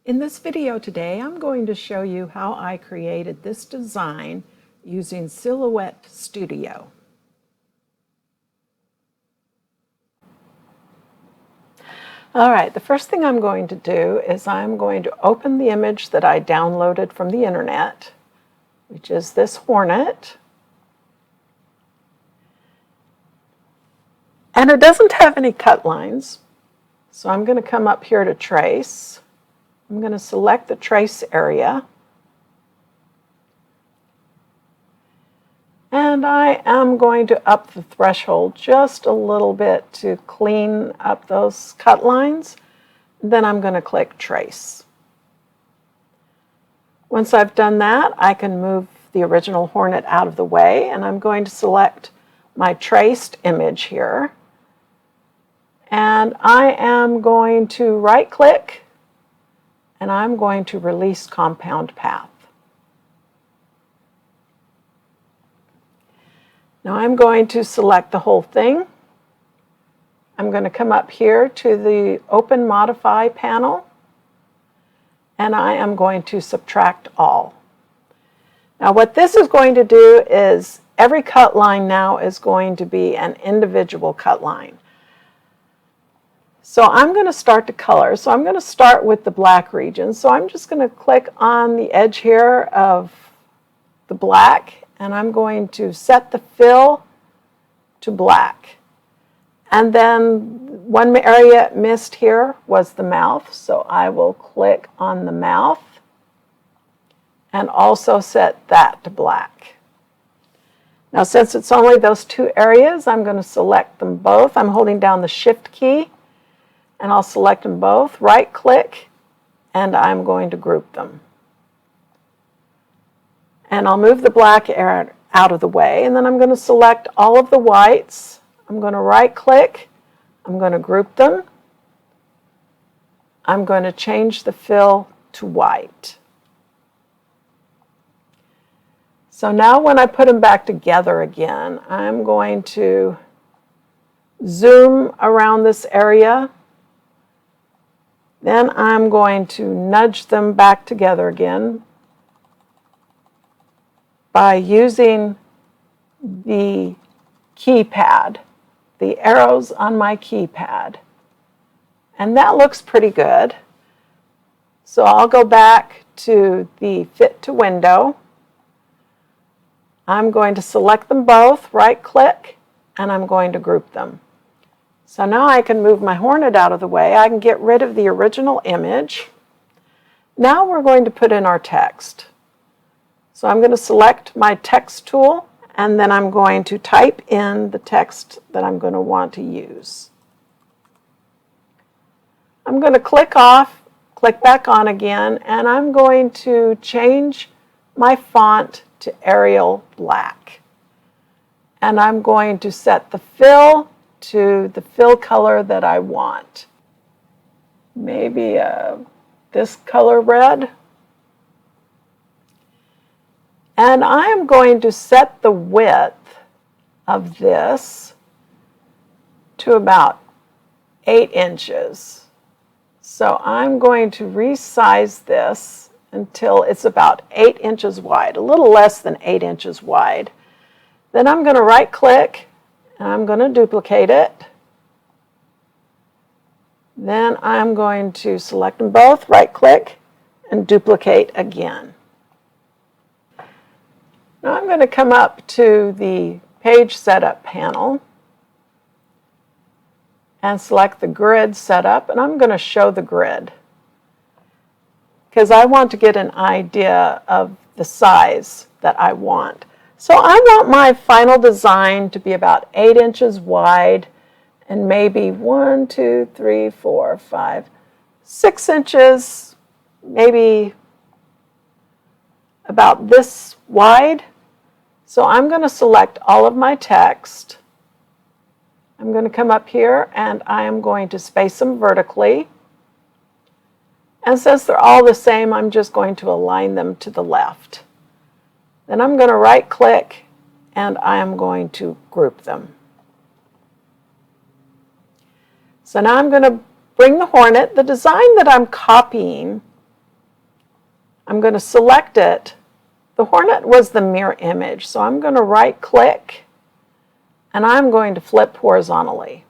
In this video today, I'm going to show you how I created this design using Silhouette Studio. All right, the first thing I'm going to do is I'm going to open the image that I downloaded from the internet, which is this hornet. And it doesn't have any cut lines, so I'm going to come up here to trace. I'm going to select the trace area. And I am going to up the threshold just a little bit to clean up those cut lines. Then I'm going to click Trace. Once I've done that, I can move the original hornet out of the way, and I'm going to select my traced image here. And I am going to right-click, and I'm going to release compound path. Now I'm going to select the whole thing. I'm going to come up here to the Open Modify panel, and I am going to subtract all. Now what this is going to do is every cut line now is going to be an individual cut line. So I'm going to start to color. So I'm going to start with the black region. So I'm just going to click on the edge here of the black, and I'm going to set the fill to black. And then one area missed here was the mouth, so I will click on the mouth and also set that to black. Now since it's only those two areas, I'm going to select them both. I'm holding down the Shift key, and I'll select them both, right-click, and I'm going to group them. And I'll move the black area out of the way, and then I'm going to select all of the whites. I'm going to right-click, I'm going to group them. I'm going to change the fill to white. So now when I put them back together again, I'm going to zoom around this area. Then I'm going to nudge them back together again by using the keypad, the arrows on my keypad. And that looks pretty good. So I'll go back to the Fit to Window. I'm going to select them both, right-click, and I'm going to group them. So now I can move my hornet out of the way. I can get rid of the original image. Now we're going to put in our text. So I'm going to select my text tool, and then I'm going to type in the text that I'm going to want to use. I'm going to click off, click back on again, and I'm going to change my font to Arial Black. And I'm going to set the fill to the fill color that I want. Maybe this color red. And I am going to set the width of this to about 8 inches. So I'm going to resize this until it's about 8 inches wide, a little less than 8 inches wide. Then I'm going to right-click, and I'm going to duplicate it. Then I'm going to select them both, right-click, and duplicate again. Now I'm going to come up to the Page Setup panel and select the Grid Setup, and I'm going to show the grid because I want to get an idea of the size that I want. So I want my final design to be about 8 inches wide and maybe 1, 2, 3, 4, 5, 6 inches, maybe about this wide. So I'm going to select all of my text. I'm going to come up here and I am going to space them vertically. And since they're all the same, I'm just going to align them to the left. Then I'm going to right-click, and I am going to group them. So now I'm going to bring the hornet. The design that I'm copying I'm going to select it. The Hornet was the mirror image, so I'm going to right click and I'm going to flip horizontally.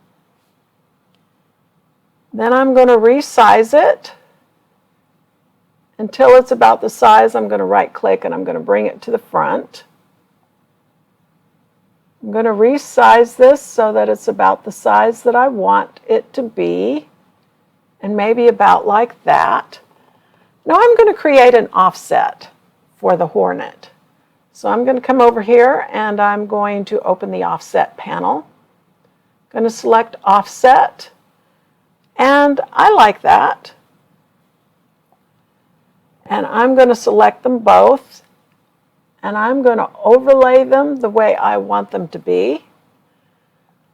Then I'm going to resize it until it's about the size. I'm going to right click and I'm going to bring it to the front. I'm going to resize this so that it's about the size that I want it to be, and maybe about like that. Now I'm going to create an offset for the Hornet. So I'm going to come over here and I'm going to open the offset panel. I'm going to select offset, and I like that. And I'm going to select them both, and I'm going to overlay them the way I want them to be.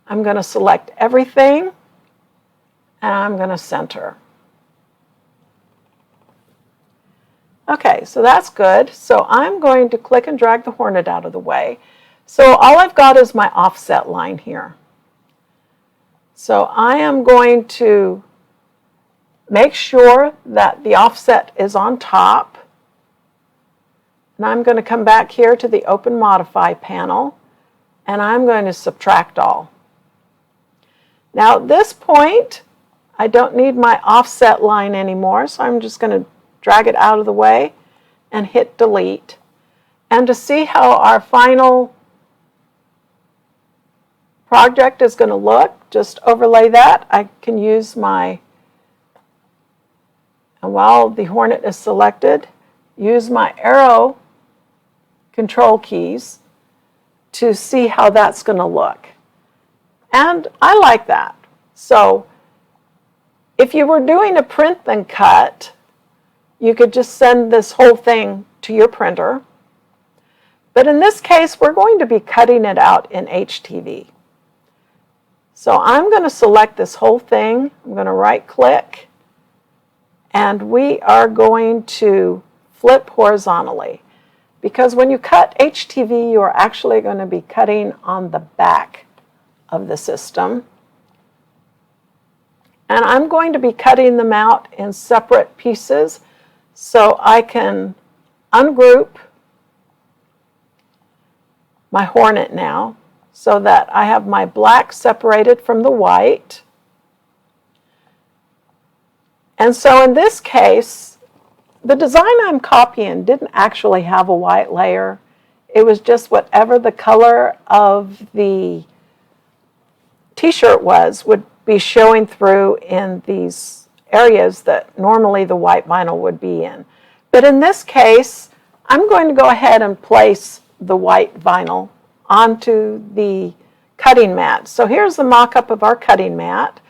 I'm going to select everything, and I'm going to center. Okay, so that's good. So I'm going to click and drag the Hornet out of the way. So all I've got is my offset line here. So I am going to make sure that the offset is on top. And I'm going to come back here to the Open Modify panel, and I'm going to subtract all. Now at this point, I don't need my offset line anymore, so I'm just going to drag it out of the way and hit delete. And to see how our final project is going to look, just overlay that. I can use my, and while the Hornet is selected, use my arrow control keys to see how that's going to look. And I like that. So if you were doing a print then cut, you could just send this whole thing to your printer. But in this case, we're going to be cutting it out in HTV. So I'm going to select this whole thing. I'm going to right click, and we are going to flip horizontally. Because when you cut HTV, you are actually going to be cutting on the back of the system. And I'm going to be cutting them out in separate pieces, so I can ungroup my Hornet now so that I have my black separated from the white. And so in this case, the design I'm copying didn't actually have a white layer. It was just whatever the color of the t-shirt was would be showing through in these areas that normally the white vinyl would be in. But in this case, I'm going to go ahead and place the white vinyl onto the cutting mat. So here's the mock-up of our cutting mat.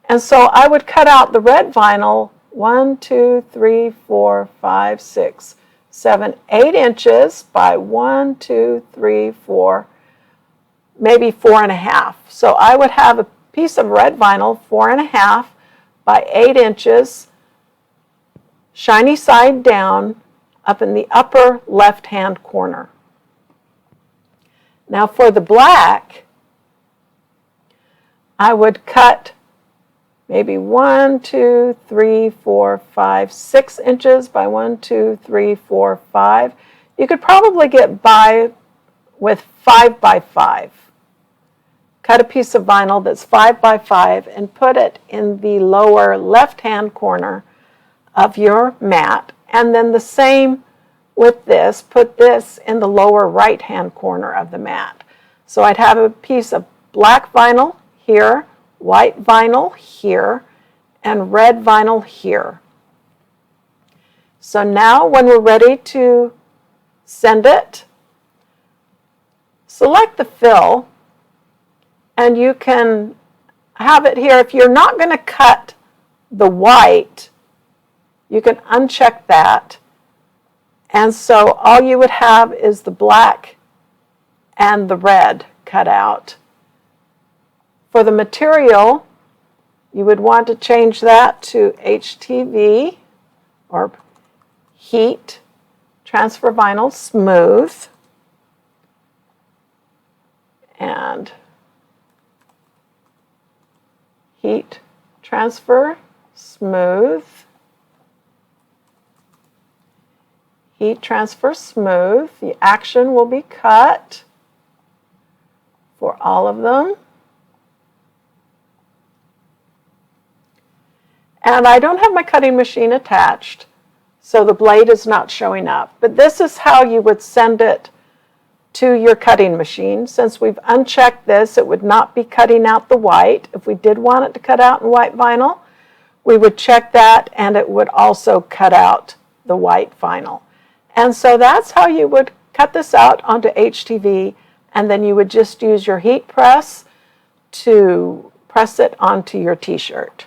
And so I would cut out the red vinyl 1, 2, 3, 4, 5, 6, 7, 8 inches by 1, 2, 3, 4, maybe 4.5. So I would have a piece of red vinyl 4.5 by 8 inches, shiny side down, up in the upper left-hand corner. Now for the black, I would cut maybe 1, 2, 3, 4, 5, 6 inches by 1, 2, 3, 4, 5. You could probably get by with 5 by 5. Cut a piece of vinyl that's 5 by 5 and put it in the lower left-hand corner of your mat. And then the same with this, put this in the lower right-hand corner of the mat. So I'd have a piece of black vinyl here, white vinyl here, and red vinyl here. So now when we're ready to send it, select the fill, and you can have it here. If you're not going to cut the white, you can uncheck that. And so all you would have is the black and the red cut out. For the material, you would want to change that to HTV, or heat transfer vinyl smooth, and heat transfer smooth. heat transfer smooth. The action will be cut for all of them. And I don't have my cutting machine attached, so the blade is not showing up. But this is how you would send it to your cutting machine. Since we've unchecked this, it would not be cutting out the white. If we did want it to cut out in white vinyl, we would check that, and it would also cut out the white vinyl. And so that's how you would cut this out onto HTV, and then you would just use your heat press to press it onto your t-shirt.